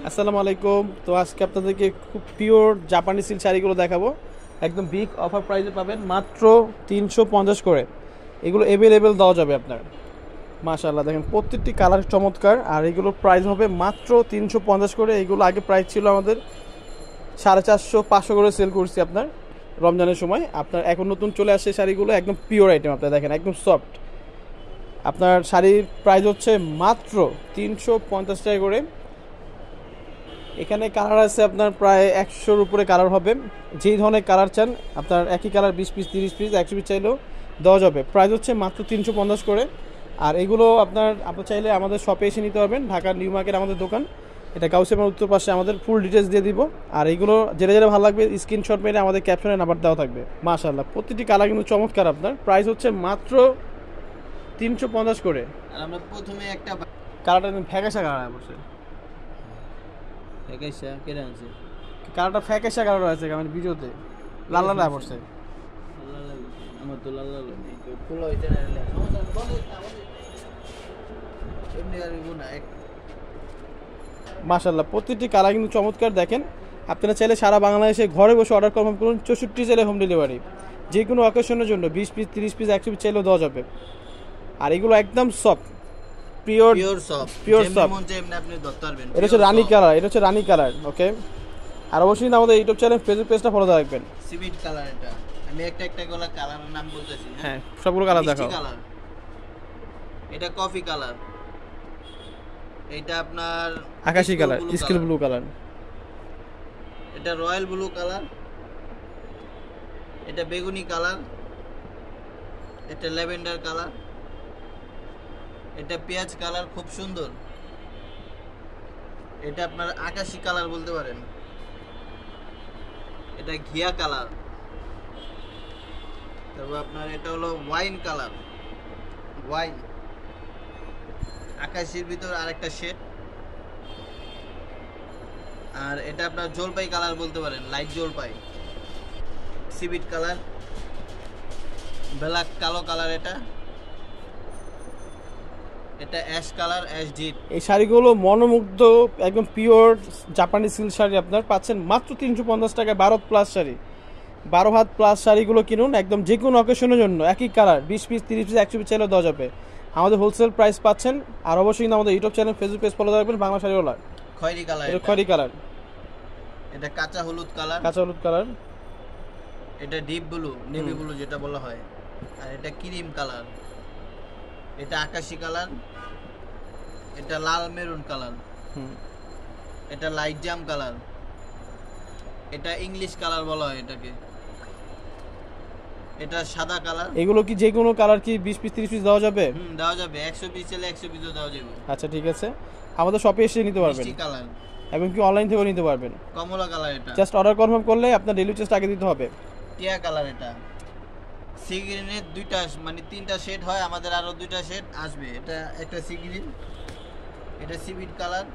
আসসালামু আলাইকুম। তো আজকে আপনাদেরকে খুব পিওর জাপানি সিল্ক শাড়িগুলো দেখাবো। একদম বিগ অফার প্রাইসে পাবেন, মাত্র 350 করে। এগুলো অ্যাভেলেবেল দেওয়া যাবে আপনার। মাশাআল্লাহ, দেখেন প্রত্যেকটি কালার চমৎকার। আর এগুলোর প্রাইস হবে মাত্র 350 করে। এগুলো আগে প্রাইস ছিল আমাদের 450-500 করে সেল করছি আপনার রমজানের সময়। আপনার এখন নতুন চলে আসছে শাড়িগুলো, একদম পিওর আইটেম। আপনার দেখেন একদম সফট। আপনার শাড়ির প্রাইস হচ্ছে মাত্র 350 টাকা করে। এখানে কালার আছে আপনার প্রায় 100-র উপরে কালার হবে। যেই ধরনের কালার চান আপনার, একই কালার 20 পিস, 30 পিস, 100 পিস চাইলেও দেওয়া যাবে। প্রাইস হচ্ছে মাত্র 350 করে। আর এগুলো আপনার চাইলে আমাদের শপে এসে নিতে পারবেন। ঢাকার নিউ মার্কেট আমাদের দোকান, এটা গাউসিয়া উত্তর পাশে। আমাদের ফুল ডিটেলস দিয়ে দিব। আর এইগুলো যেটা যেটা ভালো লাগবে স্ক্রিনশট মেরে আমাদের ক্যাপশনে নাম্বার দেওয়া থাকবে। মাশাআল্লাহ, প্রতিটি কালার কিন্তু চমৎকার। আপনার প্রাইস হচ্ছে মাত্র 350 করে। আর আমরা প্রথমে একটা কালারটা ফ্যাকাশা কালার বলছে, একাইশা কেটে আনছি। কালারটা ফ্যাকাশা কালার আছে আমার ভিডিওতে, লাল লাল পড়ছে। আমার তো লাল লাল নেই, ফুল হইছে না। এমনি আর গুনা এক। মাশাআল্লাহ, প্রতিটি কালার কিন্তু চমৎকার। দেখেন আপনারা চাইলে সারা বাংলাদেশে ঘরে বসে অর্ডার কনফার্ম করুন। 64 চাইলে হোম ডেলিভারি। যে কোনো অকেশনের জন্য 20 পিস, 30 পিস, 100 পিস চাইলেও দেওয়া যাবে। আর এগুলো একদম soft, pure soft, pure soft. মন চাই এমনি আপনি ধরতে পারবেন। এটা হচ্ছে রানী কালার, এটা হচ্ছে রানী কালার। ওকে। আর অবশ্যই আমাদের ইউটিউব চ্যানেল, ফেসবুক পেজটা ফলো রাখবেন। সিভিট কালার এটা। আমি একটা একটা করে কালারের নাম বলতেছি। হ্যাঁ, সবগুলো কালার দেখাও। এটা কফি কালার, এটা আপনার আকাশী কালার, স্কিল ব্লু কালার, এটা রয়্যাল ব্লু কালার, এটা বেগুনি কালার, এটা ল্যাভেন্ডার কালার, এটা পেঁয়াজ কালার, খুব সুন্দর। এটা আপনার আকাশী কালার বলতে পারেন। এটা ঘিয়া কালার। তারপর আপনার এটা হলো ওয়াইন কালার, ওয়াইন। আকাশির ভিতর আরেকটা শেড। আর এটা আপনার জলপাই কালার বলতে পারেন, লাইট জলপাই। সিভিট কালার, ব্ল্যাক কালো কালার। এটা অ্যাশ কালার, অ্যাশ ডিপ। এই শাড়িগুলো মনোমুগ্ধ, একদম পিওর জাপানি সিল্ক শাড়ি আপনার পাচ্ছেন মাত্র 350 টাকায়। 12 প্লাস শাড়ি, 12 হাত প্লাস শাড়িগুলো কিনুন। একদম যে কোনো অকেশনের জন্য একই কালার 20 পিস, 30 পিস, 100 পিস চাইলেও দেওয়া যাবে। আমাদের হোলসেল প্রাইস পাচ্ছেন। আর অবশ্যই আমাদের YouTube channel, Facebook page follow রাখবেন। বাংলা শাড়িওয়ালা খয়েরি কালার, এটা খয়েরি কালার। এটা কাঁচা হলুদ কালার, কাঁচা হলুদ কালার। এটা ডিপ ব্লু, নেভি ব্লু যেটা বলা হয়। আর এটা ক্রিম কালার, এটা আকাশী কালার, এটা লাল মেরুন কালার, এটা লাইট জাম কালার, এটা ইংলিশ কালার বলা হয় এটাকে। এটা সাদা কালার। এগুলো কি যে কোনো কালার কি 20 পিস, 30 পিস দেওয়া যাবে? দেওয়া যাবে। 100 পিস চাইলে 100 পিসও দেওয়া যাবে। আচ্ছা, ঠিক আছে। আমাদের শপে এসে নিতে পারবেন। মিষ্টি কালার, এবং কি অনলাইন থেকেও নিতে পারবেন। কমলা কালার। এটা জাস্ট অর্ডার কনফার্ম করলে আপনার ডেলিভারি চার্জ আগে দিতে হবে। টিয়া কালার। এটা সি গ্রিনের দুইটা, মানে 3টা শেড হয়, আমাদের আরো 2টা শেড আসবে। এটা একটা সি গ্রিন, এটা সিভিট কালার।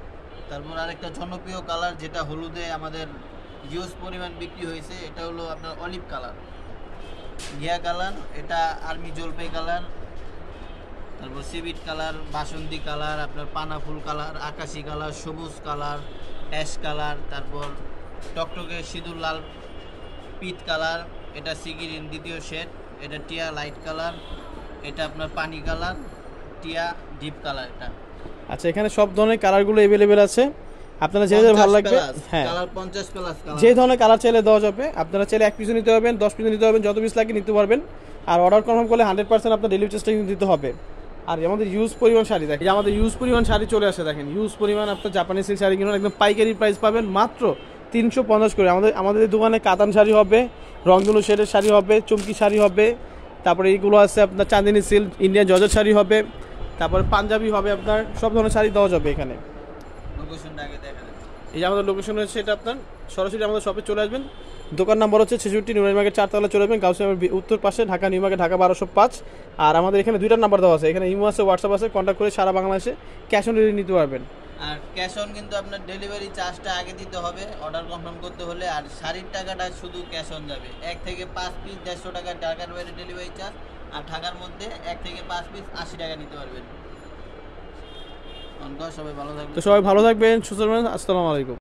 তারপর আরেকটা জনপ্রিয় কালার যেটা হলুদে আমাদের হিউজ পরিমাণ বিক্রি হয়েছে, এটা হলো আপনার অলিভ কালার, ঘিয়া কালার। এটা আর্মি জলপাই কালার। তারপর সিভিট কালার, বাসন্তী কালার, আপনার পানা ফুল কালার, আকাশী কালার, সবুজ কালার, অ্যাশ কালার। তারপর টকটকে সিঁদুর লাল পিট কালার। এটা সি গ্রিন দ্বিতীয় শেড। এটা টিয়া লাইট কালার। এটা আপনার পানি কালার, টিয়া ডিপ কালার। এটা আচ্ছা, এখানে সব ধরনের কালারগুলো অ্যাভেলেবেল আছে। আপনারা যে ভালো লাগবে, হ্যাঁ, কালার 50 প্লাস কালার, যে ধরনের কালার চাইলে দেওয়া যাবে। আপনারা চাইলে 1 পিস নিতে পারবেন, 10 পিস নিতে পারবেন, যত পিস লাগে নিতে পারবেন। আর অর্ডার কনফার্ম করলে 100% আপনার ডেলিভারি চার্জটা কিন্তু দিতে হবে। আর আমাদের ইউজ পরিমাণ শাড়ি, দেখেন আমাদের ইউজ পরিমাণ শাড়ি চলে আসে। দেখেন ইউজ পরিমাণ আপনার জাপানি সিল্ক শাড়ি কিনুন, একদম পাইকারি প্রাইস পাবেন মাত্র 350 করে। আমাদের দোকানে কাতান শাড়ি হবে, রংধনু শেডের শাড়ি হবে, চুমকি শাড়ি হবে। তারপরে এইগুলো আছে আপনার Chandini silk, Indian georgette sari হবে। তারপরে পাঞ্জাবি হবে। আপনার সব ধরনের শাড়ি দেওয়া যাবে এখানে। এই যে আমাদের লোকেশন হচ্ছে এটা, আপনার সরাসরি আমাদের শপে চলে আসবেন। দোকান নাম্বার হচ্ছে 66 নুরাইন মার্কেট 4 তলা চলে আসবেন, গাউসিয়া উত্তর পাশে, ঢাকা নিউ মার্কেট, ঢাকা 1205। আর আমাদের এখানে 2টা নাম্বার দেওয়া আছে, এখানে ইমো আছে, হোয়াটসঅ্যাপ আছে। কন্ট্যাক্ট করে সারা বাংলাদেশে ক্যাশ অন ডেলিভারি নিতে পারবেন। আর ক্যাশ অন কিন্তু আপনার ডেলিভারি চার্জটা আগে দিতে হবে অর্ডার কনফার্ম করতে হলে। আর শাড়ির টাকাটা শুধু ক্যাশ অন যাবে। 1 থেকে 5 পিস 150 টাকা ঢাকার বাইরে ডেলিভারি চার্জ। আর ঢাকার মধ্যে 1 থেকে 5 পিস 80 টাকা নিতে পারবেন। সবাই ভালো থাকবেন। তো সবাই ভালো থাকবেন, সুস্থ থাকবেন। আসসালামু আলাইকুম।